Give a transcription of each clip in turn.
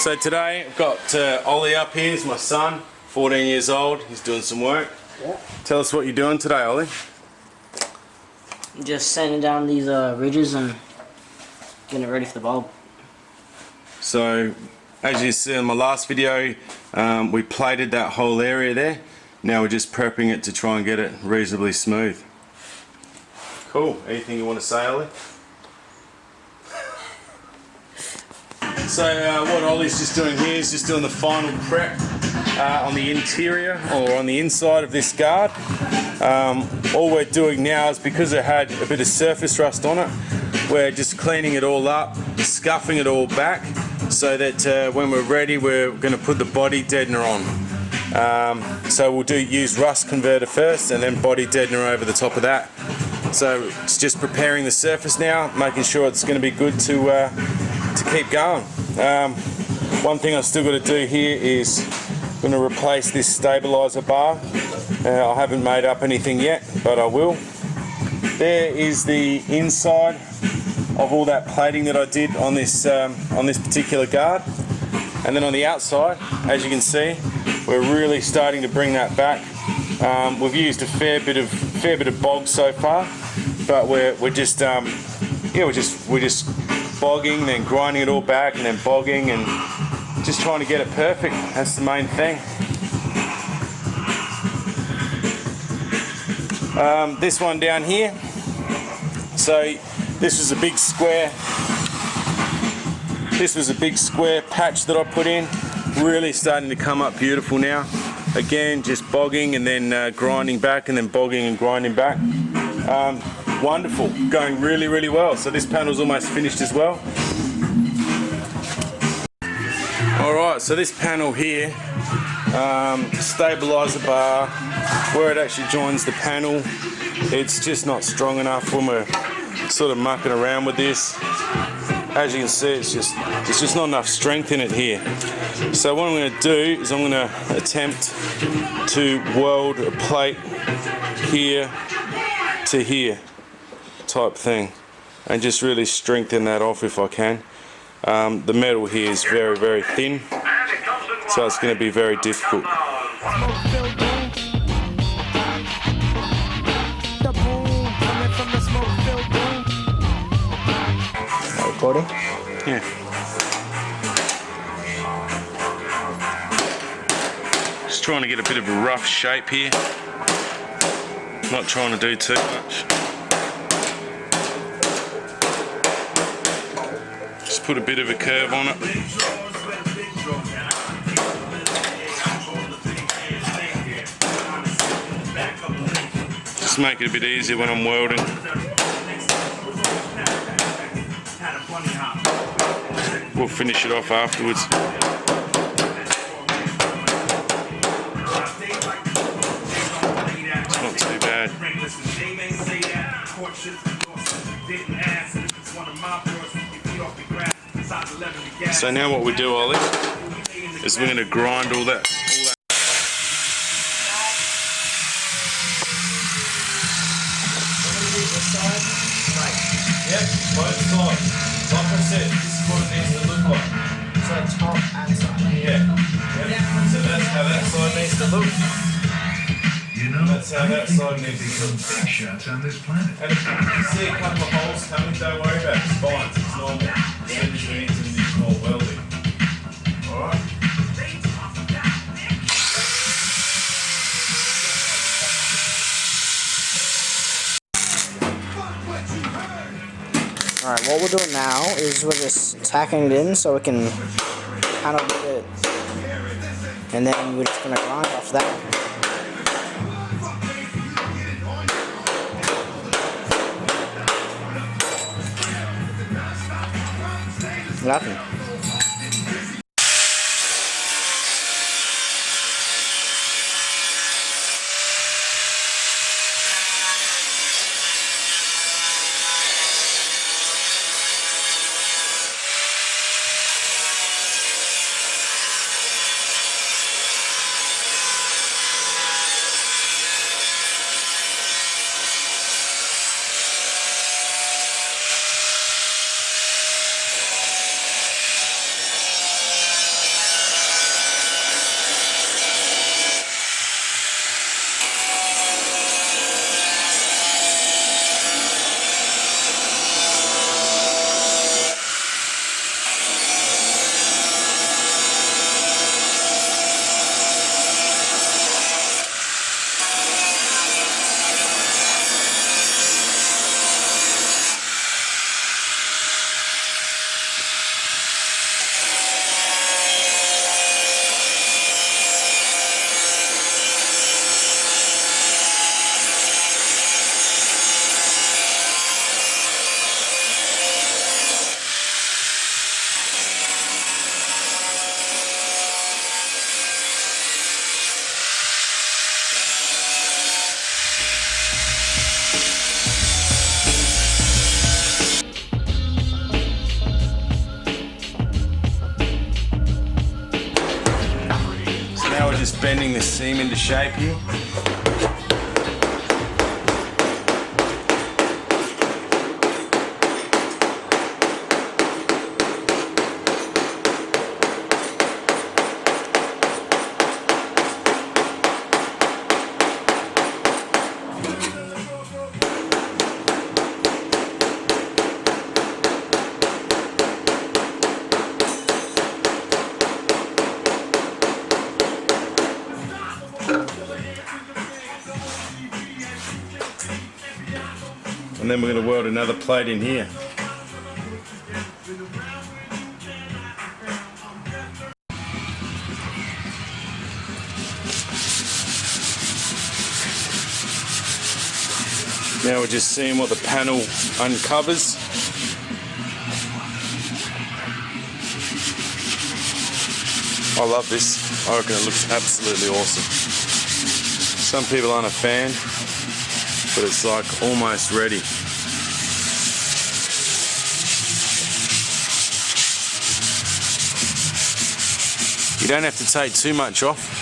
So today I've got Ollie up here. He's my son, 14 years old. He's doing some work. Yeah. Tell us what you're doing today, Ollie. Just sanding down these ridges and getting it ready for the bulb. So, as you see in my last video, we plated that whole area there. Now we're just prepping it to try and get it reasonably smooth. Cool. Anything you want to say, Ollie? So what Ollie's just doing here is just doing the final prep on the interior or on the inside of this guard. All we're doing now is because it had a bit of surface rust on it, we're just cleaning it all up, scuffing it all back so that when we're ready we're going to put the body deadener on. So we'll use rust converter first and then body deadener over the top of that. So it's just preparing the surface now, making sure it's going to be good to keep going. One thing I've still got to do here is I'm going to replace this stabilizer bar. I haven't made up anything yet, but I will. There is the inside of all that plating that I did on this particular guard, and then on the outside, as you can see, we're really starting to bring that back. We've used a fair bit of bog so far, but we're just bogging, then grinding it all back, and then bogging, and just trying to get it perfect. That's the main thing. This one down here, so this was a big square patch that I put in, really starting to come up beautiful now. Again, just bogging and then grinding back, and then bogging and grinding back. Wonderful, going really well. So this panel's almost finished as well. Alright, so this panel here, stabilizer bar, where it actually joins the panel, it's just not strong enough when we're sort of mucking around with this. As you can see, it's just not enough strength in it here. So what I'm going to do is I'm going to attempt to weld a plate here to here type thing, and just really strengthen that off if I can. The metal here is very thin, so it's going to be very difficult. Recording? Yeah. Just trying to get a bit of a rough shape here. Not trying to do too much. Just put a bit of a curve on it. Just make it a bit easier when I'm welding. We'll finish it off afterwards. It's not too bad. So now what we do, Ollie, is we're going to grind all that. Yep, both sides. Like I said, this is what it needs to look like. So top and side. Yeah. So that's how that side needs to look. You know, that's how that side needs to look. Big shots on this planet. And if you see a couple of holes coming, don't worry about it. It's fine. It's normal. It just needs some additional welding. Alright? Alright, what we're doing now is we're just tacking it in so we can kind of get it, and then we're just going to grind off that. Nothing. just bending the seam into shape here. And then we're going to weld another plate in here. Now we're just seeing what the panel uncovers. I love this. I reckon it looks absolutely awesome. Some people aren't a fan, but it's like almost ready. You don't have to take too much off.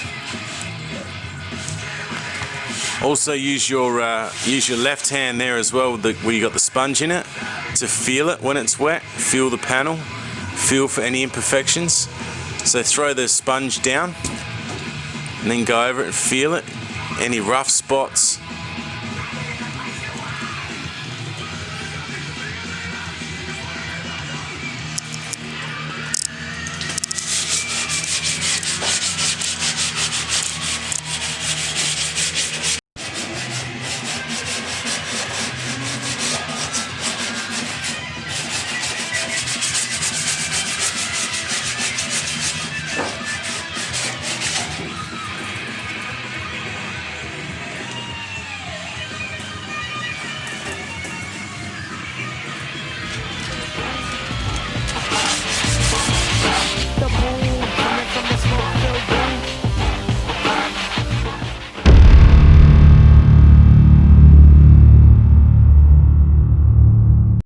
Also use your left hand there as well, where you got the sponge in it, to feel it when it's wet. Feel the panel, feel for any imperfections. So throw the sponge down and then go over it and feel it. Any rough spots,